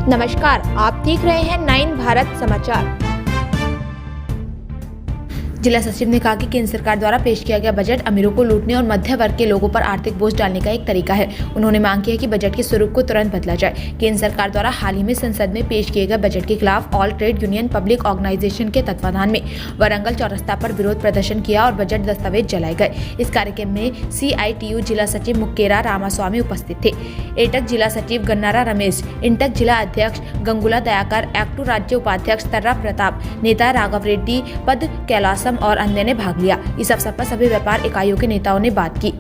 नमस्कार, आप देख रहे हैं 9 भारत समाचार। जिला सचिव ने कहा कि केंद्र सरकार द्वारा पेश किया गया बजट अमीरों को लूटने और मध्य वर्ग के लोगों पर आर्थिक बोझ डालने का एक तरीका है। उन्होंने मांग की है कि बजट के स्वरूप को तुरंत बदला जाए। केंद्र सरकार द्वारा हाल ही में संसद में पेश किए गए बजट के खिलाफ all trade union public organisation के तत्वाधान में वारंगल चौरस्ता पर विरोध प्रदर्शन किया और बजट दस्तावेज जलाए गए। इस कार्यक्रम में CITU जिला सचिव मुक्केरा रामास्वामी उपस्थित थे। एटक जिला सचिव गन्नारा रमेश, इंटक जिला अध्यक्ष गंगुला दयाकर, एक्टू राज्य उपाध्यक्ष तर्रा प्रताप, नेता राघव रेड्डी, पद कैलासम और अन्य ने भाग लिया। इस अवसर पर सभी व्यापार इकाइयों के नेताओं ने बात की।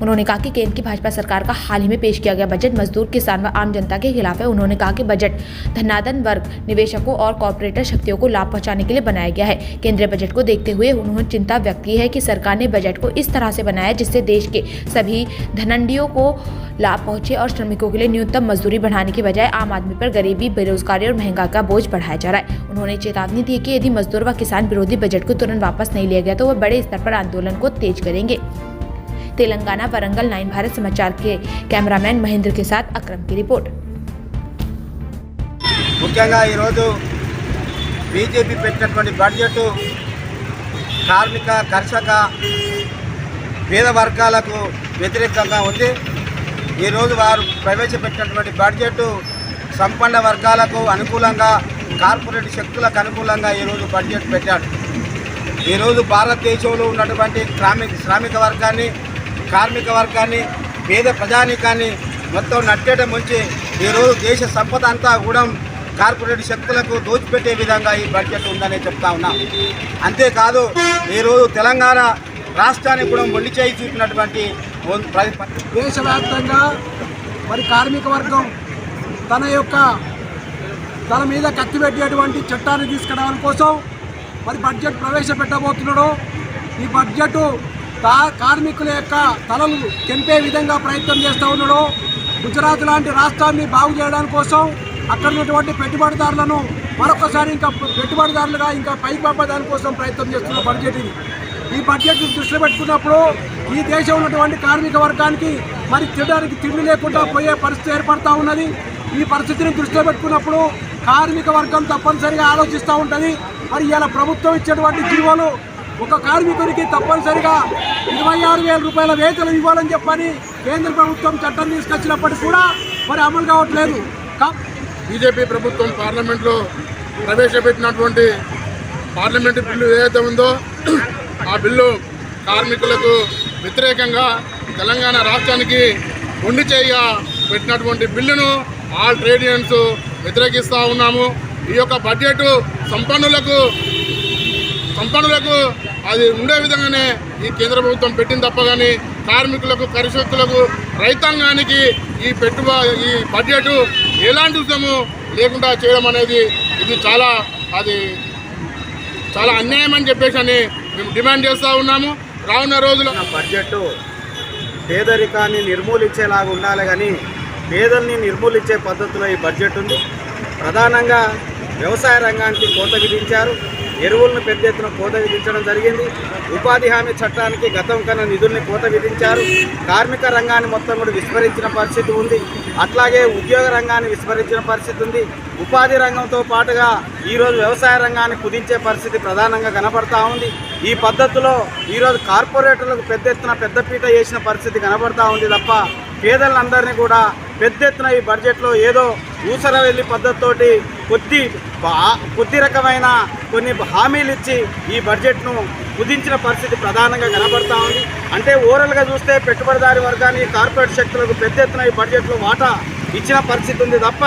उन्होंने कहा कि केंद्र की भाजपा सरकार का हाल ही में पेश किया गया बजट मजदूर, किसान व आम जनता के खिलाफ है। उन्होंने कहा कि बजट धनादन वर्ग, निवेशकों और कॉर्पोरेट शक्तियों को लाभ पहुंचाने के लिए बनाया गया है। केंद्रीय बजट को देखते हुए उन्होंने चिंता व्यक्त की है कि सरकार ने बजट को इस तरह से बनाया जिससे देश के सभी धनंडियों को लाभ पहुंचे और श्रमिकों के लिए न्यूनतम मजदूरी बढ़ाने की बजाय आम आदमी पर गरीबी, बेरोजगारी और महंगाई का बोझ बढ़ाया जा रहा है। उन्होंने चेतावनी दी कि यदि मजदूर व किसान विरोधी बजट को तुरंत वापस नहीं लिया गया तो वह बड़े स्तर पर आंदोलन को तेज करेंगे। तेलंगाना वरंगल 9 भारत समाचार के कैमरामैन महेंद्र के साथ अक्रम की रिपोर्ट। ముఖ్యంగా ఈరోజు బీజేపీ పెట్టినటువంటి బడ్జెట్ కార్మిక, కర్షక, పేద వర్గాలకు వ్యతిరేకంగా ఉంది. ఈరోజు వారు ప్రవేశపెట్టినటువంటి బడ్జెట్ సంపన్న వర్గాలకు అనుకూలంగా, కార్పొరేట్ శక్తులకు అనుకూలంగా ఈరోజు బడ్జెట్ పెట్టాడు. ఈరోజు భారతదేశంలో ఉన్నటువంటి శ్రామిక వర్గాన్ని, కార్మిక వర్గాన్ని, పేద ప్రజానీకాన్ని మొత్తం నట్టేట ముంచి ఈరోజు దేశ సంపద అంతా కూడా కార్పొరేట్ శక్తులకు దోచిపెట్టే విధంగా ఈ బడ్జెట్ ఉందని చెప్తా ఉన్నాం. అంతేకాదు ఈరోజు తెలంగాణ రాష్ట్రానికి కూడా మొండి చేయి చూపినటువంటి దేశవ్యాప్తంగా మరి కార్మిక వర్గం తన మీద కత్తిపెట్టేటువంటి చట్టాన్ని తీసుకురావడం కోసం మరి బడ్జెట్ ప్రవేశపెట్టబోతున్నాడు. ఈ బడ్జెట్ కార్మికుల యొక్క తలలు తెంపే విధంగా ప్రయత్నం చేస్తూ ఉన్నాడు. గుజరాత్ లాంటి రాష్ట్రాన్ని బాగు చేయడం కోసం అక్కడ ఉన్నటువంటి పెట్టుబడిదారులను మరొకసారి ఇంకా పెట్టుబడిదారులుగా ఇంకా పైకి పంపడానికి కోసం ప్రయత్నం చేస్తున్న బడ్జెట్ ఇది. ఈ బడ్జెట్ దృష్టిలో పెట్టుకున్నప్పుడు ఈ దేశంలో ఉన్నటువంటి కార్మిక వర్గానికి మరి తినడానికి తిండి లేకుండా పోయే పరిస్థితి ఏర్పడుతూ ఉన్నది. ఈ పరిస్థితిని దృష్టిలో పెట్టుకున్నప్పుడు కార్మిక వర్గం తప్పనిసరిగా ఆలోచిస్తూ ఉంటుంది. మరి ఇలా ప్రభుత్వం ఇచ్చేటువంటి జీవోలు ఒక కార్మికుడికి తప్పనిసరిగా 26,000 రూపాయల వేతనం ఇవ్వాలని చెప్పని కేంద్ర ప్రభుత్వం చట్టం తీసుకొచ్చినప్పటికీ కూడా మరి అమలు కావట్లేదు. బీజేపీ ప్రభుత్వం పార్లమెంట్లో ప్రవేశపెట్టినటువంటి పార్లమెంటు బిల్లు ఏదైతే ఉందో ఆ బిల్లు కార్మికులకు వ్యతిరేకంగా తెలంగాణ రాష్ట్రానికి ఉండి చేయగా పెట్టినటువంటి బిల్లును ఆల్ ట్రేడ్ యూనియన్స్ వ్యతిరేకిస్తూ ఉన్నాము. ఈ యొక్క బడ్జెట్ సంపన్నులకు అది ఉండే విధంగానే ఈ కేంద్ర ప్రభుత్వం పెట్టింది తప్ప కానీ కార్మికులకు, కర్షకులకు, రైతాంగానికి ఈ బడ్జెట్ ఎలాంటి ఉద్యమం లేకుండా చేయడం అనేది ఇది చాలా అన్యాయం అని చెప్పేసి మేము డిమాండ్ చేస్తూ ఉన్నాము. రానున్న రోజుల్లో బడ్జెట్ పేదరికాన్ని నిర్మూలించేలాగా ఉండాలి కానీ పేదల్ని నిర్మూలించే పద్ధతిలో ఈ బడ్జెట్ ఉంది. ప్రధానంగా వ్యవసాయ రంగానికి కోత విధించారు. ఎరువులను పెద్ద ఎత్తున కోత విధించడం జరిగింది. ఉపాధి హామీ చట్టానికి గతం కన్నా నిధుల్ని కోత విధించారు. కార్మిక రంగాన్ని మొత్తం కూడా విస్మరించిన పరిస్థితి ఉంది. అట్లాగే ఉద్యోగ రంగాన్ని విస్మరించిన పరిస్థితి ఉంది. ఉపాధి రంగంతో పాటుగా ఈరోజు వ్యవసాయ రంగాన్ని కుదించే పరిస్థితి ప్రధానంగా కనబడతా ఉంది. ఈ పద్ధతిలో ఈరోజు కార్పొరేటర్లకు పెద్ద ఎత్తున పెద్దపీట వేసిన పరిస్థితి కనబడతా ఉంది తప్ప పేదలందరినీ కూడా పెద్ద ఎత్తున ఈ బడ్జెట్లో ఏదో ఊసర వెళ్ళి పద్ధతితోటి కొద్ది రకమైన కొన్ని హామీలు ఇచ్చి ఈ బడ్జెట్ను కుదించిన పరిస్థితి ప్రధానంగా కనబడతా ఉంది. అంటే ఓవరాల్గా చూస్తే పెట్టుబడిదారి వర్గానికి, కార్పొరేట్ శక్తులకు పెద్ద ఎత్తున ఈ బడ్జెట్లో వాటా ఇచ్చిన పరిస్థితి ఉంది తప్ప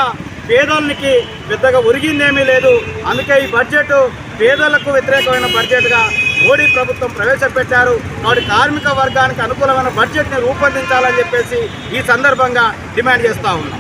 పేదలకి పెద్దగా ఒరిగిందేమీ లేదు. అందుకే ఈ బడ్జెట్ పేదలకు వ్యతిరేకమైన బడ్జెట్గా మోడీ ప్రభుత్వం ప్రవేశపెట్టారు. కాబట్టి కార్మిక వర్గానికి అనుకూలమైన బడ్జెట్ని రూపొందించాలని చెప్పేసి ఈ సందర్భంగా డిమాండ్ చేస్తూ ఉన్నాం.